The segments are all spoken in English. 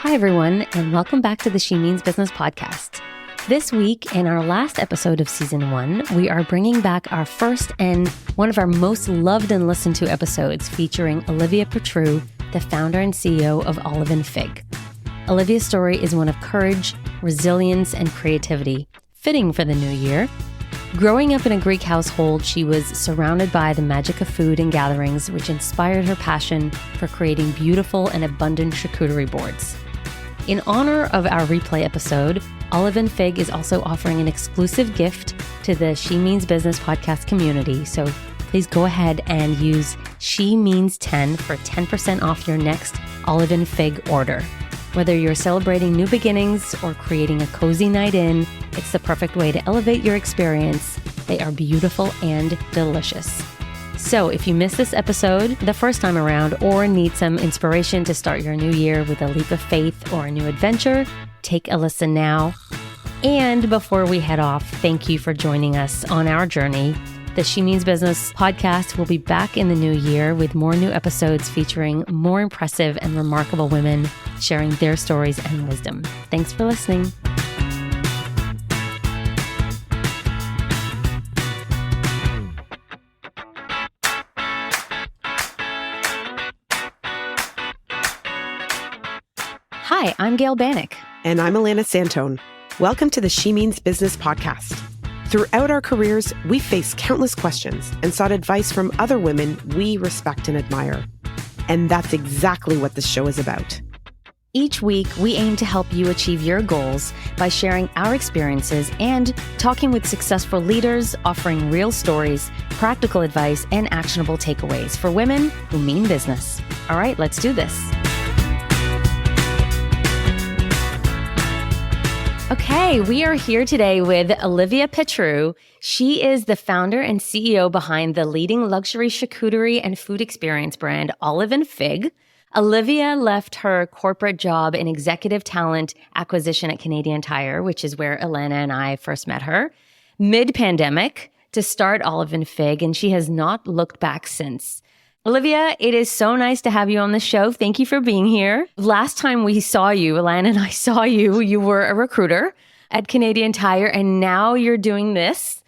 Hi, everyone, and welcome back to the She Means Business podcast. This week, in our last episode of Season 1, we are bringing back our first and one of our most loved and listened to episodes featuring Olivia Petrou, the founder and CEO of Olive & Fig. Olivia's story is one of courage, resilience, and creativity, fitting for the new year. Growing up in a Greek household, she was surrounded by the magic of food and gatherings, which inspired her passion for creating beautiful and abundant charcuterie boards. In honor of our replay episode, Olive & Fig is also offering an exclusive gift to the She Means Business podcast community. So please go ahead and use She Means 10 for 10% off your next Olive & Fig order. Whether you're celebrating new beginnings or creating a cozy night in, it's the perfect way to elevate your experience. They are beautiful and delicious. So if you missed this episode the first time around or need some inspiration to start your new year with a leap of faith or a new adventure, take a listen now. And before we head off, thank you for joining us on our journey. The She Means Business podcast will be back in the new year with more new episodes featuring more impressive and remarkable women sharing their stories and wisdom. Thanks for listening. Hi, I'm Gail Bannock. And I'm Alana Santone. Welcome to the She Means Business podcast. Throughout our careers, we faced countless questions and sought advice from other women we respect and admire. And that's exactly what this show is about. Each week, we aim to help you achieve your goals by sharing our experiences and talking with successful leaders, offering real stories, practical advice, and actionable takeaways for women who mean business. All right, let's do this. Okay, we are here today with Olivia Petrou. She is the founder and CEO behind the leading luxury charcuterie and food experience brand Olive & Fig. Olivia left her corporate job in executive talent acquisition at Canadian Tire, which is where Alana and I first met her, mid-pandemic to start Olive & Fig, and she has not looked back since. Olivia, it is so nice to have you on the show. Thank you for being here. Last time we saw you, Alana and I saw you, you were a recruiter at Canadian Tire, and now you're doing this.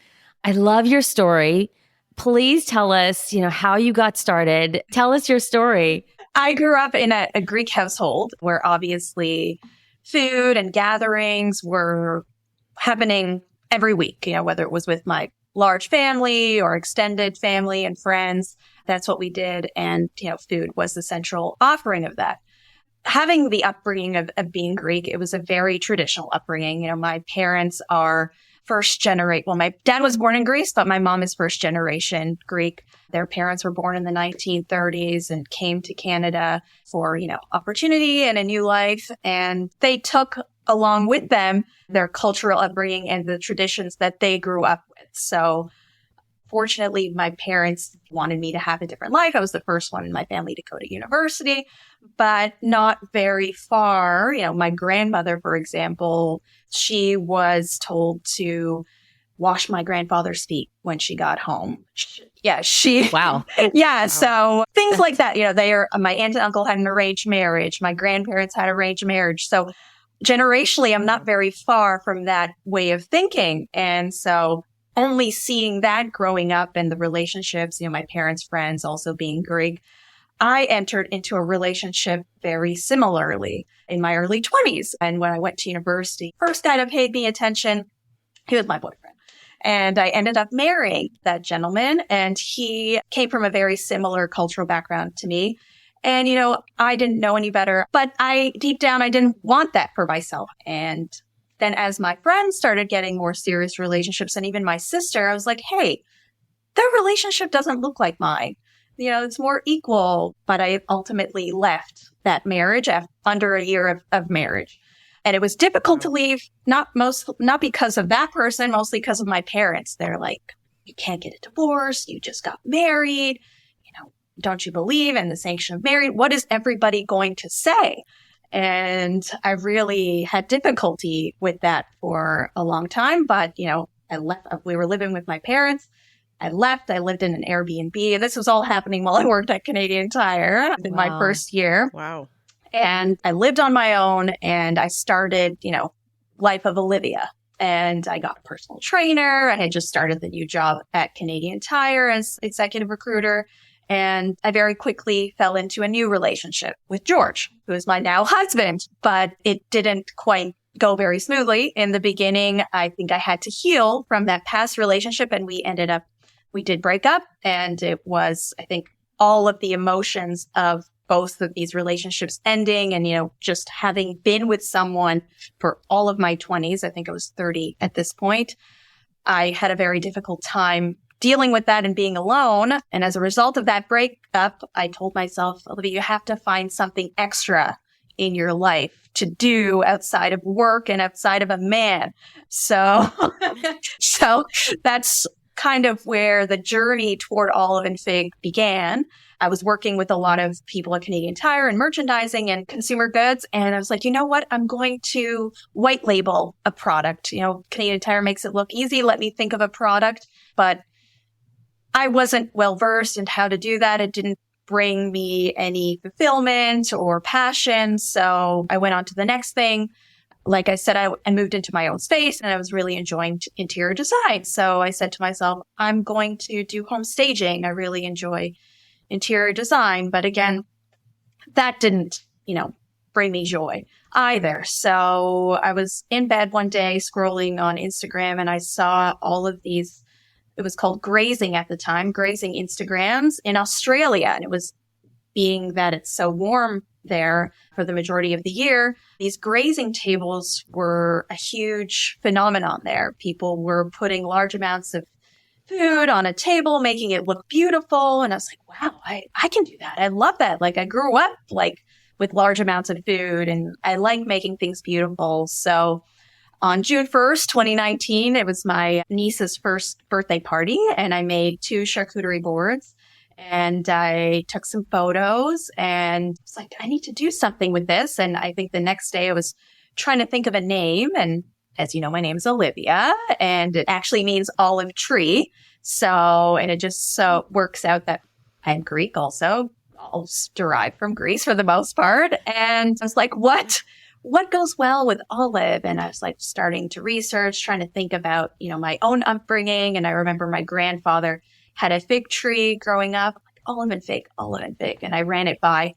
I love your story. Please tell us, how you got started. Tell us your story. I grew up in a Greek household where obviously food and gatherings were happening every week, whether it was with my large family or extended family and friends. That's what we did. And, food was the central offering of that. Having the upbringing of being Greek, it was a very traditional upbringing. My parents are first generation. Well, my dad was born in Greece, but my mom is first generation Greek. Their parents were born in the 1930s and came to Canada for, opportunity and a new life. And they took along with them their cultural upbringing and the traditions that they grew up with. So fortunately, my parents wanted me to have a different life. I was the first one in my family to go to university, but not very far. My grandmother, for example, she was told to wash my grandfather's feet when she got home. Wow. Yeah. So things like that, my aunt and uncle had an arranged marriage. My grandparents had arranged marriage. So generationally, I'm not very far from that way of thinking. And so only seeing that growing up and the relationships, my parents' friends also being Greek, I entered into a relationship very similarly in my early 20s. And when I went to university, first guy that paid me attention, he was my boyfriend. And I ended up marrying that gentleman, and he came from a very similar cultural background to me. And, I didn't know any better, but deep down, I didn't want that for myself. And then as my friends started getting more serious relationships, and even my sister, I was like, hey, their relationship doesn't look like mine. It's more equal. But I ultimately left that marriage under a year of marriage. And it was difficult to leave, not because of that person, mostly because of my parents. They're like, you can't get a divorce. You just got married. Don't you believe in the sanction of marriage? What is everybody going to say? And I really had difficulty with that for a long time. But, I left. We were living with my parents. I left. I lived in an Airbnb. And this was all happening while I worked at Canadian Tire in my first year. Wow. And I lived on my own and I started, Life of Olivia. And I got a personal trainer. I had just started the new job at Canadian Tire as executive recruiter. And I very quickly fell into a new relationship with George, who is my now husband. But it didn't quite go very smoothly. In the beginning, I think I had to heal from that past relationship. And we did break up. And it was, I think, all of the emotions of both of these relationships ending and, just having been with someone for all of my 20s. I think I was 30 at this point. I had a very difficult time dealing with that and being alone. And as a result of that breakup, I told myself, Olivia, you have to find something extra in your life to do outside of work and outside of a man. So that's kind of where the journey toward Olive and Fig began. I was working with a lot of people at Canadian Tire and merchandising and consumer goods. And I was like, you know what? I'm going to white label a product. Canadian Tire makes it look easy. Let me think of a product. But I wasn't well versed in how to do that. It didn't bring me any fulfillment or passion. So I went on to the next thing. Like I said, I moved into my own space and I was really enjoying interior design. So I said to myself, I'm going to do home staging. I really enjoy interior design. But again, that didn't, bring me joy either. So I was in bed one day scrolling on Instagram and I saw all of these, it was called grazing at the time, grazing Instagrams in Australia. And it was being that it's so warm there for the majority of the year, these grazing tables were a huge phenomenon there. People were putting large amounts of food on a table, making it look beautiful. And I was like, wow, I can do that. I love that. Like I grew up with large amounts of food and I like making things beautiful. So on June 1st, 2019, it was my niece's first birthday party and I made 2 charcuterie boards and I took some photos and it's like, I need to do something with this. And I think the next day I was trying to think of a name. And as you know, my name is Olivia and it actually means olive tree. So, and it just so works out that I'm Greek also, all derived from Greece for the most part. And I was like, what goes well with olive? And I was like starting to research, trying to think about, my own upbringing. And I remember my grandfather had a fig tree growing up, like olive and fig. And I ran it by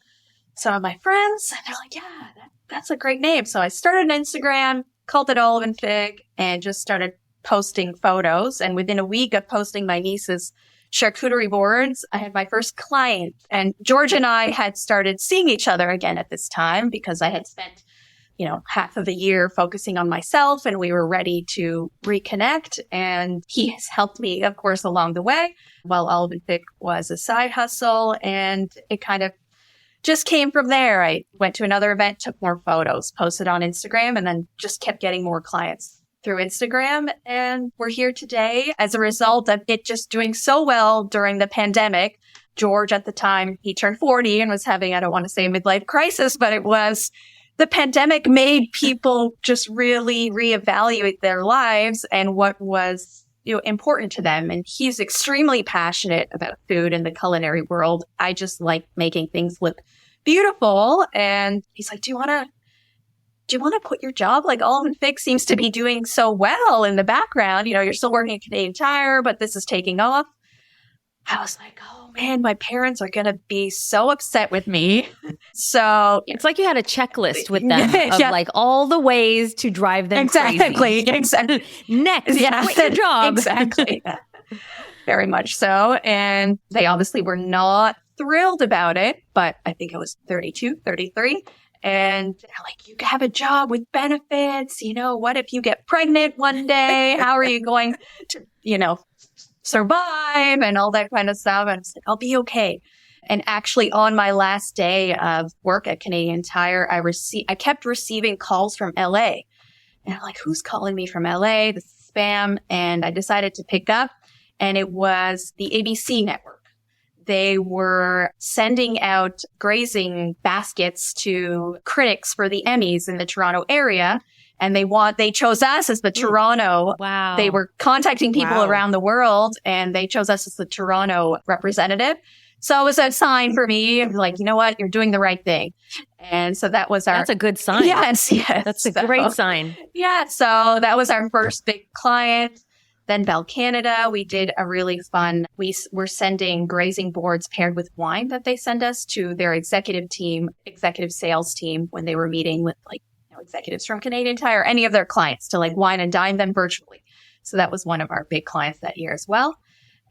some of my friends and they're like, yeah, that's a great name. So I started an Instagram, called it Olive and Fig, and just started posting photos. And within a week of posting my niece's charcuterie boards, I had my first client. And George and I had started seeing each other again at this time because I had spent, half of the year focusing on myself and we were ready to reconnect. And he has helped me, of course, along the way while Olive and Fig was a side hustle. And it kind of just came from there. I went to another event, took more photos, posted on Instagram, and then just kept getting more clients through Instagram. And we're here today as a result of it just doing so well during the pandemic. George at the time, he turned 40 and was having, I don't want to say a midlife crisis, but it was the pandemic made people just really reevaluate their lives and what was important to them. And he's extremely passionate about food and the culinary world. I just like making things look beautiful. And he's like, do you want to quit your job? Like Olive and Fig seems to be doing so well in the background. You're still working at Canadian Tire, but this is taking off. I was like, oh man, my parents are going to be so upset with me. So it's like you had a checklist with them of like all the ways to drive them crazy. Exactly. Next, quit your job. Exactly. Very much so. And they obviously were not thrilled about it, but I think I was 32, 33. And they're like, you have a job with benefits. What if you get pregnant one day? How are you going to, survive and all that kind of stuff? And I was like, I'll be okay. And actually on my last day of work at Canadian Tire, I kept receiving calls from LA. And I'm like, who's calling me from LA? This is spam. And I decided to pick up and it was the ABC network. They were sending out grazing baskets to critics for the Emmys in the Toronto area. And they chose us as the Toronto. Wow. They were contacting people around the world and they chose us as the Toronto representative. So it was a sign for me, like, you know what, you're doing the right thing. And so that was That's a good sign. Yes. That's a great sign. Yeah. So that was our first big client. Then Bell Canada, we did a really fun, we were sending grazing boards paired with wine that they send us to their executive sales team when they were meeting with like, executives from Canadian Tire, any of their clients to like wine and dine them virtually. So that was one of our big clients that year as well.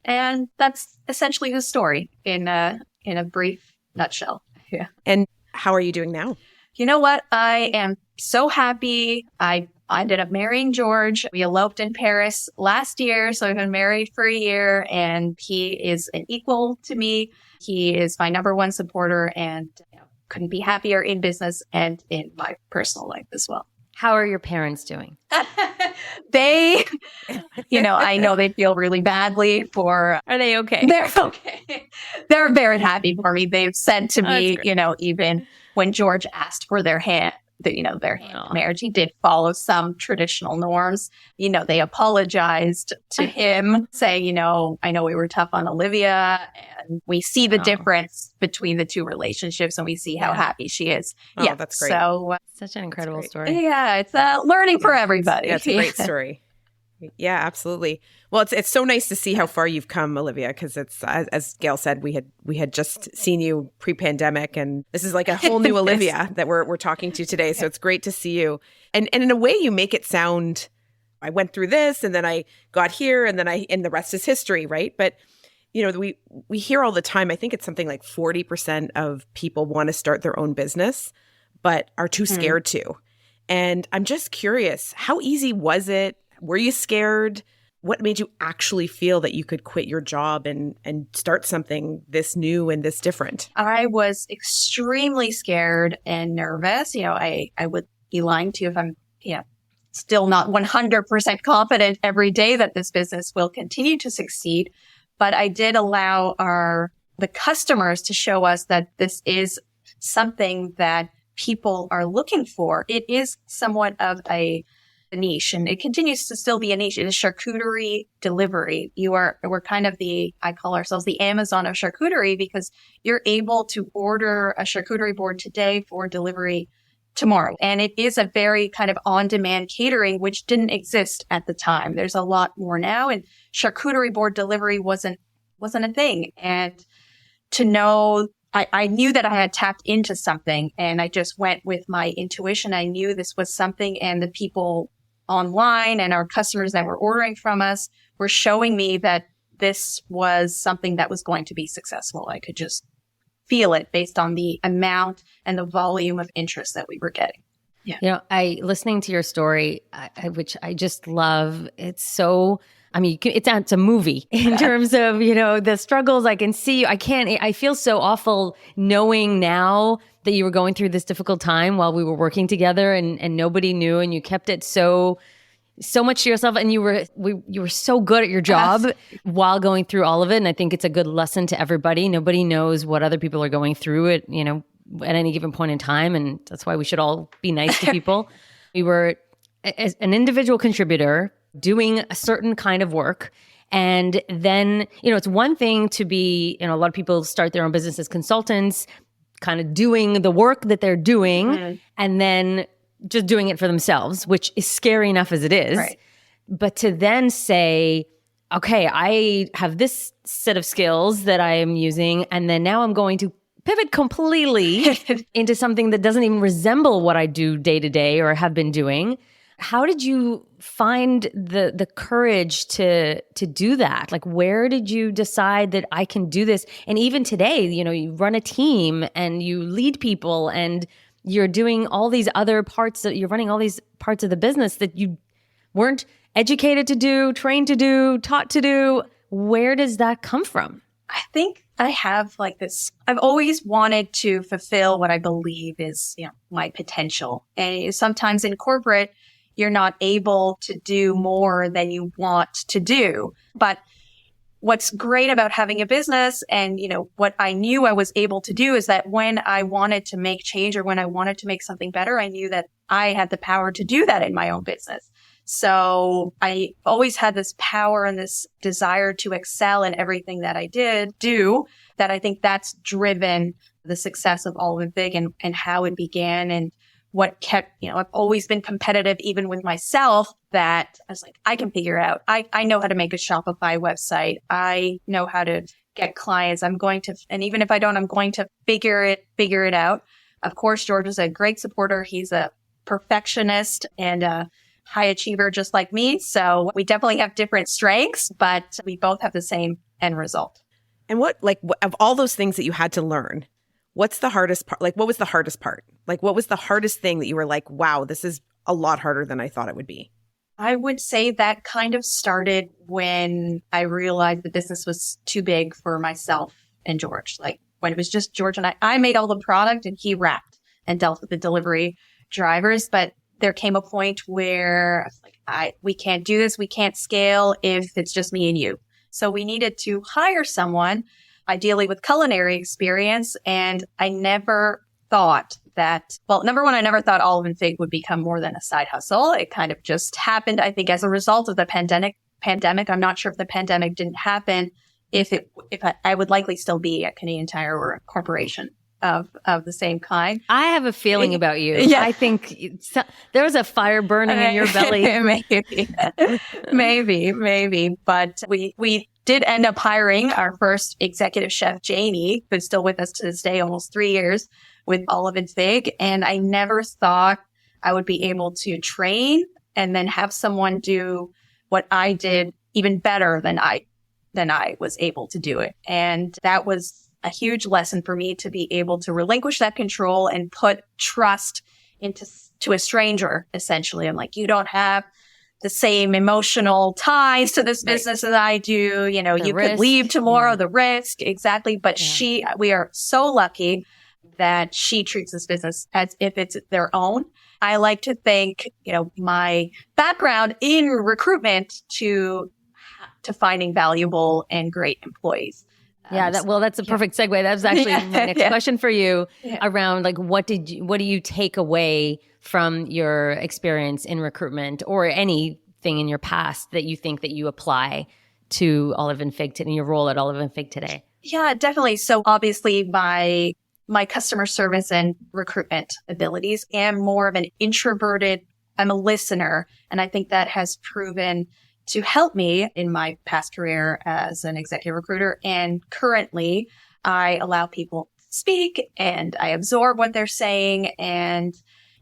And that's essentially the story in a brief nutshell. Yeah. And how are you doing now? You know what? I am so happy. I ended up marrying George. We eloped in Paris last year. So I've been married for a year and he is an equal to me. He is my number one supporter and couldn't be happier in business and in my personal life as well. How are your parents doing? They, I know they feel really badly for... Are they okay? They're okay. They're very happy for me. They've said to me, even when George asked for their hand, their hand in marriage, he did follow some traditional norms. They apologized to him, saying, I know we were tough on Olivia and we see the difference between the two relationships and we see how happy she is. Oh, yeah, that's great. So such an incredible story. Yeah, it's learning for everybody. Yeah, it's a great story. Yeah, absolutely. Well, it's so nice to see how far you've come, Olivia, because it's as Gail said, we had just seen you pre-pandemic, and this is like a whole new Olivia that we're talking to today. So it's great to see you, and in a way, you make it sound. I went through this, and then I got here, and the rest is history, right? But we hear all the time. I think it's something like 40% of people want to start their own business, but are too scared to. And I'm just curious, how easy was it? Were you scared? What made you actually feel that you could quit your job and start something this new and this different? I was extremely scared and nervous. I would be lying to you if I'm, still not 100% confident every day that this business will continue to succeed. But I did allow the customers to show us that this is something that people are looking for. It is somewhat of a niche, and it continues to still be a niche. It is charcuterie delivery. We're kind of I call ourselves the Amazon of charcuterie, because you're able to order a charcuterie board today for delivery tomorrow. And it is a very kind of on-demand catering, which didn't exist at the time. There's a lot more now, and charcuterie board delivery wasn't a thing. And to know, I knew that I had tapped into something, and I just went with my intuition. I knew this was something, and the people online and our customers that were ordering from us were showing me that this was something that was going to be successful. I could just feel it based on the amount and the volume of interest that we were getting. Yeah. Listening to your story, which I just love. It's so, it's a movie in terms of, the struggles I can see. I feel so awful knowing now that you were going through this difficult time while we were working together and nobody knew, and you kept it so much to yourself, and you were so good at your job while going through all of it. And I think it's a good lesson to everybody. Nobody knows what other people are going through at any given point in time. And that's why we should all be nice to people. We were as an individual contributor doing a certain kind of work. And then, it's one thing to be, a lot of people start their own business as consultants, kind of doing the work that they're doing and then just doing it for themselves, which is scary enough as it is. Right. But to then say, okay, I have this set of skills that I am using, and then now I'm going to pivot completely into something that doesn't even resemble what I do day to day or have been doing. How did you find the courage to do that? Like, where did you decide that I can do this? And even today, you run a team and you lead people and you're doing all these other parts you're running all these parts of the business that you weren't educated to do, trained to do, taught to do. Where does that come from? I think I have I've always wanted to fulfill what I believe is, my potential. And sometimes in corporate, you're not able to do more than you want to do. But what's great about having a business and, what I knew I was able to do is that when I wanted to make change or when I wanted to make something better, I knew that I had the power to do that in my own business. So I always had this power and this desire to excel in everything that I do, that I think that's driven the success of Olive and Fig and how it began and what kept, I've always been competitive even with myself, that I was like, I can figure it out. I know how to make a Shopify website. I know how to get clients. And even if I don't, I'm going to figure it out. Of course, George is a great supporter. He's a perfectionist and a high achiever just like me. So we definitely have different strengths, but we both have the same end result. And of all those things that you had to learn, what's the hardest part? Like, what was the hardest part? Like, what was the hardest thing that you were like, wow, this is a lot harder than I thought it would be? I would say that kind of started when I realized the business was too big for myself and George. Like when it was just George and I made all the product and he wrapped and dealt with the delivery drivers. But there came a point where I was like, we can't do this. We can't scale if it's just me and you. So we needed to hire someone, ideally with culinary experience. And I never thought that, number one, I never thought Olive and Fig would become more than a side hustle. It kind of just happened, I think, as a result of the pandemic. I'm not sure if the pandemic didn't happen, if I would likely still be at Canadian Tire or a corporation of the same kind. I have a feeling about you. Yeah. I think there was a fire burning in your belly. Maybe. But we did end up hiring our first executive chef, Jamie, who's still with us to this day, almost 3 years with Olive and Fig. And I never thought I would be able to train and then have someone do what I did even better than I was able to do it. And that was a huge lesson for me, to be able to relinquish that control and put trust to a stranger, essentially. I'm like, you don't have the same emotional ties to this business as I do. You could leave tomorrow, the risk. Exactly. But we are so lucky that she treats this business as if it's their own. I like to think, my background in recruitment to finding valuable and great employees. That's a perfect segue. That was actually my next question for you around like, what do you take away from your experience in recruitment or anything in your past that you think that you apply to Olive and Fig in your role at Olive and Fig today? Yeah, definitely. So obviously my customer service and recruitment abilities, am more of an introverted, I'm a listener. And I think that has proven to help me in my past career as an executive recruiter. And currently I allow people to speak and I absorb what they're saying, and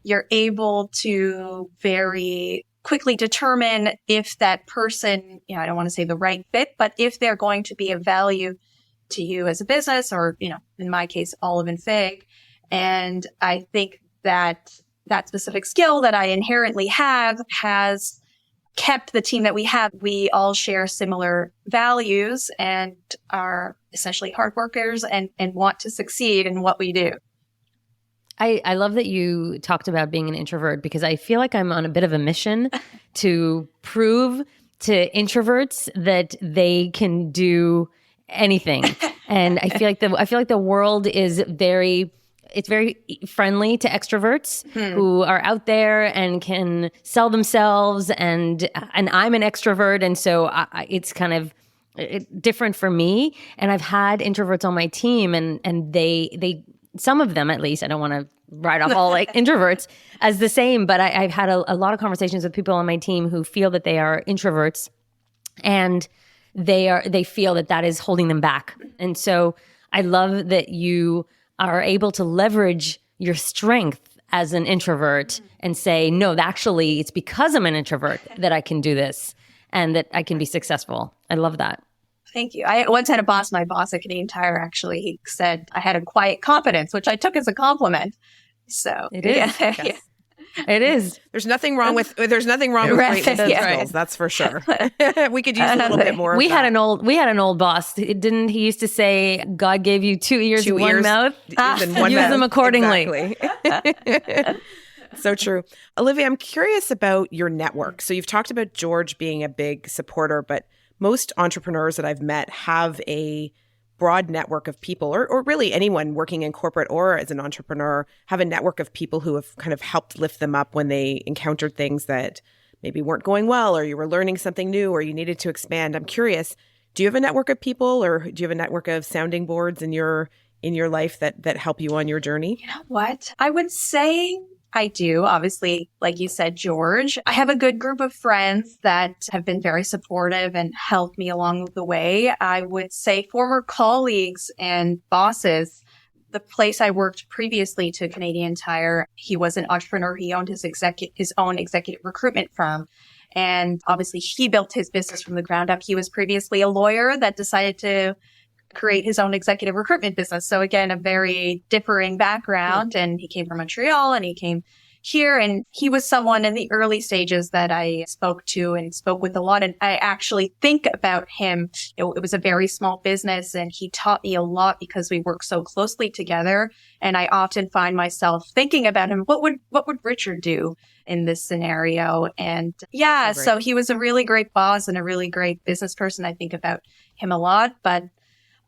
you're able to very quickly determine if that person, I don't want to say the right fit, but if they're going to be of value to you as a business or, in my case, Olive and Fig. And I think that specific skill that I inherently have has kept the team that we have. We all share similar values and are essentially hard workers and want to succeed in what we do. I love that you talked about being an introvert, because I feel like I'm on a bit of a mission to prove to introverts that they can do anything. And I feel like the world is very friendly to extroverts who are out there and can sell themselves. And I'm an extrovert. And so it's kind of different for me. And I've had introverts on my team and they some of them, at least, I don't want to write off all like introverts as the same, but I've had a lot of conversations with people on my team who feel that they are introverts and they feel that is holding them back. And so I love that you are able to leverage your strength as an introvert and say, no, actually, it's because I'm an introvert that I can do this and that I can be successful. I love that. Thank you. I once had my boss at Canadian Tire, actually, he said I had a quiet confidence, which I took as a compliment. So it is. Yes. It is. There's nothing wrong with great listening skills. That's for sure. We could use a little bit more. We had an old boss. Didn't he used to say, God gave you 2 ears and one mouth? Use them accordingly. Exactly. So true. Olivia, I'm curious about your network. So you've talked about George being a big supporter, but most entrepreneurs that I've met have a broad network of people, or really anyone working in corporate or as an entrepreneur, have a network of people who have kind of helped lift them up when they encountered things that maybe weren't going well, or you were learning something new, or you needed to expand. I'm curious, do you have a network of people, or do you have a network of sounding boards in your life that help you on your journey? You know what? I would say I do. Obviously, like you said, George, I have a good group of friends that have been very supportive and helped me along the way. I would say former colleagues and bosses. The place I worked previously to Canadian Tire, he was an entrepreneur. He owned his own executive recruitment firm. And obviously he built his business from the ground up. He was previously a lawyer that decided to create his own executive recruitment business. So again, a very differing background. And he came from Montreal and he came here, and he was someone in the early stages that I spoke to and spoke with a lot. And I actually think about him. It was a very small business, and he taught me a lot because we work so closely together. And I often find myself thinking about him. What would Richard do in this scenario? And yeah, so he was a really great boss and a really great business person. I think about him a lot, but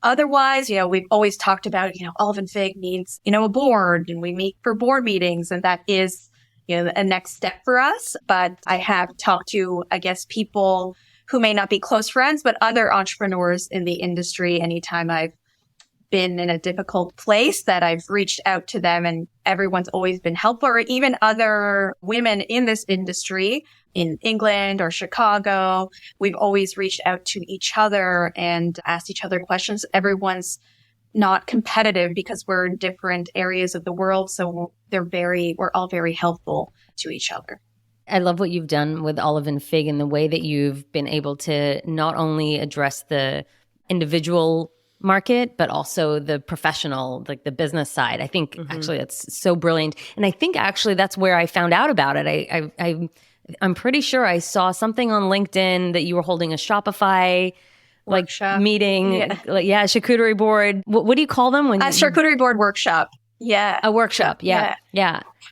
otherwise, we've always talked about, Olive & Fig needs, a board, and we meet for board meetings, and that is, a next step for us. But I have talked to, I guess, people who may not be close friends, but other entrepreneurs in the industry. Anytime I've been in a difficult place, that I've reached out to them, and everyone's always been helpful, or even other women in this industry in England or Chicago. We've always reached out to each other and asked each other questions. Everyone's not competitive because we're in different areas of the world. So we're all very helpful to each other. I love what you've done with Olive & Fig and the way that you've been able to not only address the individual market, but also the professional, like the business side. I think actually that's so brilliant. And I think actually that's where I found out about it. I'm pretty sure I saw something on LinkedIn that you were holding a Shopify workshop meeting, charcuterie board. What do you call them? Charcuterie board workshop. Yeah, a workshop. Yeah.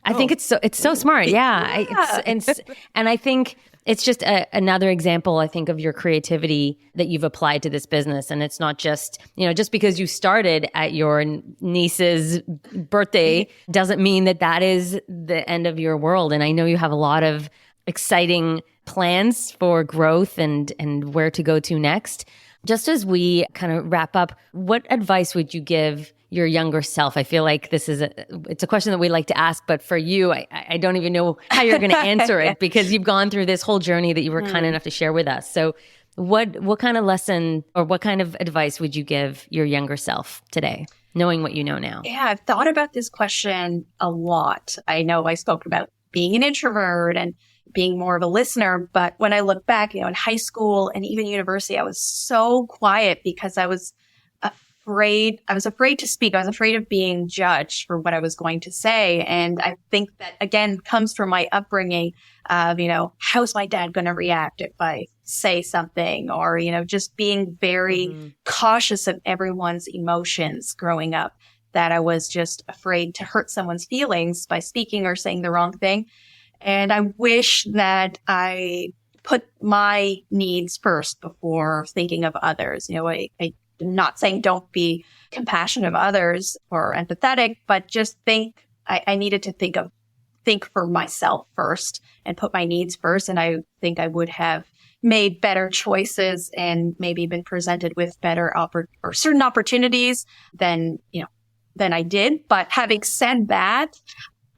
I think it's so smart. Yeah, and I think it's just another example, I think, of your creativity that you've applied to this business. And it's not just, just because you started at your niece's birthday doesn't mean that is the end of your world. And I know you have a lot of exciting plans for growth and where to go to next. Just as we kind of wrap up, what advice would you give your younger self? I feel like it's a question that we like to ask, but for you, I don't even know how you're going to answer it because you've gone through this whole journey that you were kind enough to share with us. So what kind of lesson or what kind of advice would you give your younger self today, knowing what you know now? Yeah, I've thought about this question a lot. I know I spoke about being an introvert and being more of a listener, but when I look back, in high school and even university, I was so quiet because I was afraid to speak. I was afraid of being judged for what I was going to say. And I think that, again, comes from my upbringing of, how's my dad going to react if I say something, or, just being very cautious of everyone's emotions growing up, that I was just afraid to hurt someone's feelings by speaking or saying the wrong thing. And I wish that I put my needs first before thinking of others. I'm not saying don't be compassionate of others or empathetic, but just I needed to think for myself first and put my needs first. And I think I would have made better choices and maybe been presented with better or certain opportunities than I did. But having said that,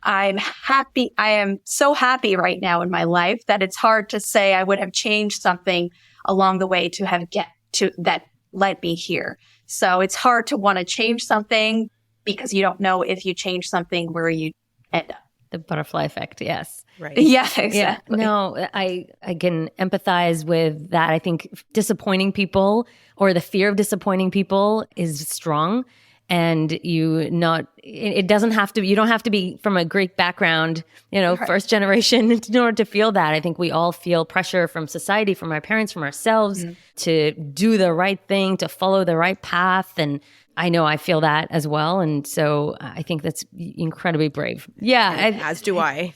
I'm happy. I am so happy right now in my life that it's hard to say I would have changed something along the way to have get to that led me here. So it's hard to want to change something because you don't know if you change something where you end up. The butterfly effect. Yes. Right. Yeah, exactly. Yeah. No, I can empathize with that. I think disappointing people or the fear of disappointing people is strong. And you don't have to be from a Greek background, right, first generation in order to feel that. I think we all feel pressure from society, from our parents, from ourselves to do the right thing, to follow the right path. And I know I feel that as well. And so I think that's incredibly brave. Yeah. As do I.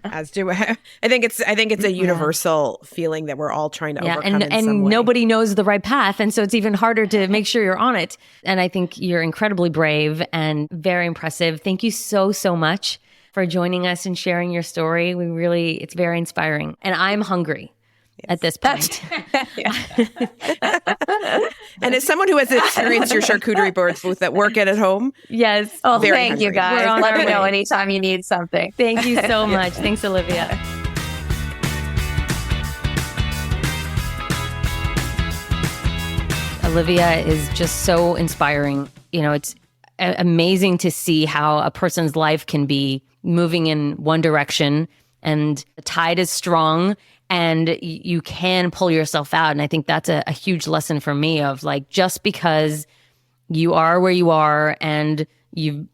I think it's a universal feeling that we're all trying to overcome in some way. Nobody knows the right path. And so it's even harder to make sure you're on it. And I think you're incredibly brave and very impressive. Thank you so, so much for joining us and sharing your story. It's very inspiring. And I'm hungry at this point. And as someone who has experienced your charcuterie boards both at work and at home. Yes. Oh, very thank hungry. you guys. Let me know anytime you need something. Thank you so much. Thanks, Olivia. Olivia is just so inspiring. It's amazing to see how a person's life can be moving in one direction and the tide is strong and you can pull yourself out. And I think that's a huge lesson for me of like, just because you are where you are and you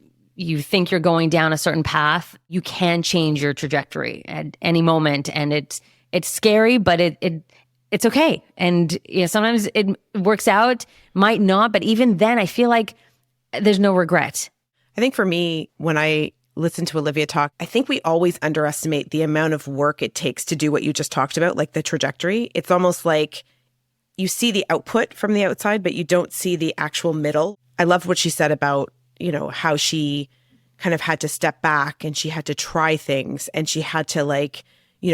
think you're going down a certain path, you can change your trajectory at any moment. And it's scary, but it's okay. And sometimes it works out, might not, but even then I feel like there's no regret. I think for me, when I listen to Olivia talk, I think we always underestimate the amount of work it takes to do what you just talked about, like the trajectory. It's almost like you see the output from the outside, but you don't see the actual middle. I love what she said about, how she kind of had to step back and she had to try things and she had to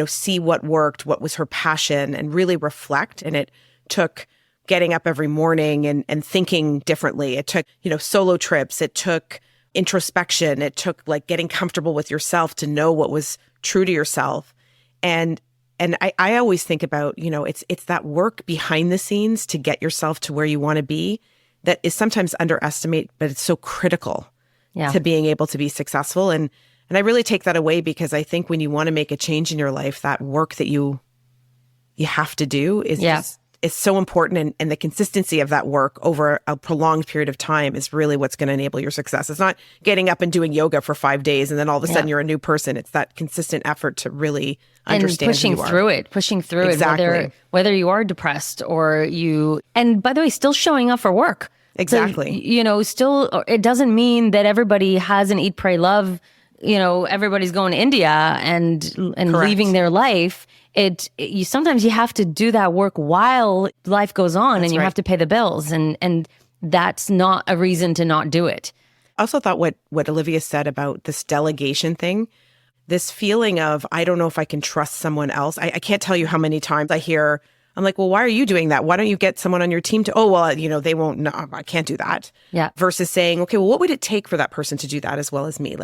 see what worked, what was her passion, and really reflect. And it took getting up every morning and thinking differently. It took, solo trips. It took introspection. It took getting comfortable with yourself to know what was true to yourself. And I always think about, it's that work behind the scenes to get yourself to where you want to be that is sometimes underestimated, but it's so critical to being able to be successful. And I really take that away because I think when you want to make a change in your life, that work that you have to do is so important. And the consistency of that work over a prolonged period of time is really what's going to enable your success. It's not getting up and doing yoga for 5 days and then all of a sudden you're a new person. It's that consistent effort to really understand pushing through it, whether you are depressed or and by the way, still showing up for work. Exactly. So, still, it doesn't mean that everybody has an eat, pray, love. Everybody's going to India and leaving their life. Sometimes you have to do that work while life goes on. That's and you have to pay the bills. And that's not a reason to not do it. I also thought what Olivia said about this delegation thing, this feeling of, I don't know if I can trust someone else. I can't tell you how many times I'm like, well, why are you doing that? Why don't you get someone on your team to, they won't, no, I can't do that. Yeah. Versus saying, okay, well, what would it take for that person to do that as well as me?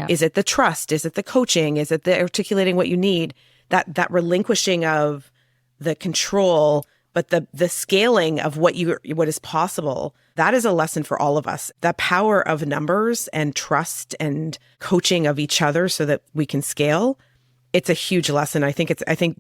Is it the trust? Is it the coaching? Is it the articulating what you need? That relinquishing of the control, but the scaling of what is possible, that is a lesson for all of us. The power of numbers and trust and coaching of each other so that we can scale. It's a huge lesson. I think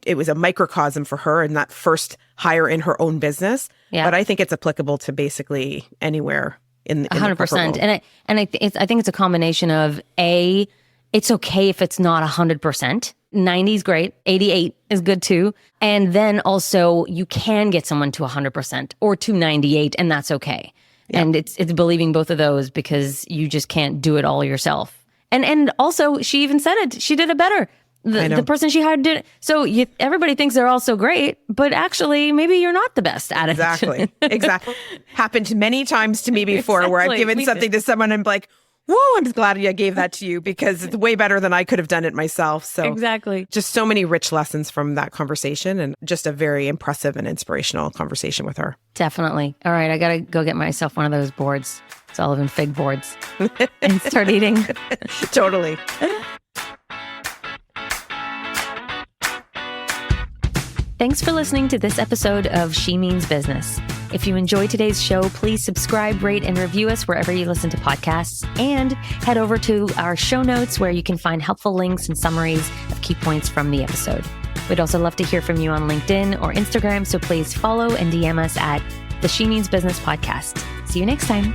it was a microcosm for her in that first hire in her own business. Yeah. But I think it's applicable to basically anywhere in 100%. And I think it's a combination of it's okay if it's not 100%. 90 is great. 88 is good too. And then also you can get someone to 100% or to 98, and that's okay. Yeah. And it's believing both of those because you just can't do it all yourself. And also she even said it. She did it better. The person she hired did it. So everybody thinks they're all so great, but actually maybe you're not the best at it. Exactly. Happened many times to me before where I've given something to someone and I'm like, whoa, I'm glad I gave that to you because it's way better than I could have done it myself. So exactly. Just so many rich lessons from that conversation and just a very impressive and inspirational conversation with her. Definitely. All right, I got to go get myself one of those boards, Sullivan fig boards, and start eating. Totally. Thanks for listening to this episode of She Means Business. If you enjoyed today's show, please subscribe, rate, and review us wherever you listen to podcasts, and head over to our show notes where you can find helpful links and summaries of key points from the episode. We'd also love to hear from you on LinkedIn or Instagram, so please follow and DM us at the She Means Business podcast. See you next time.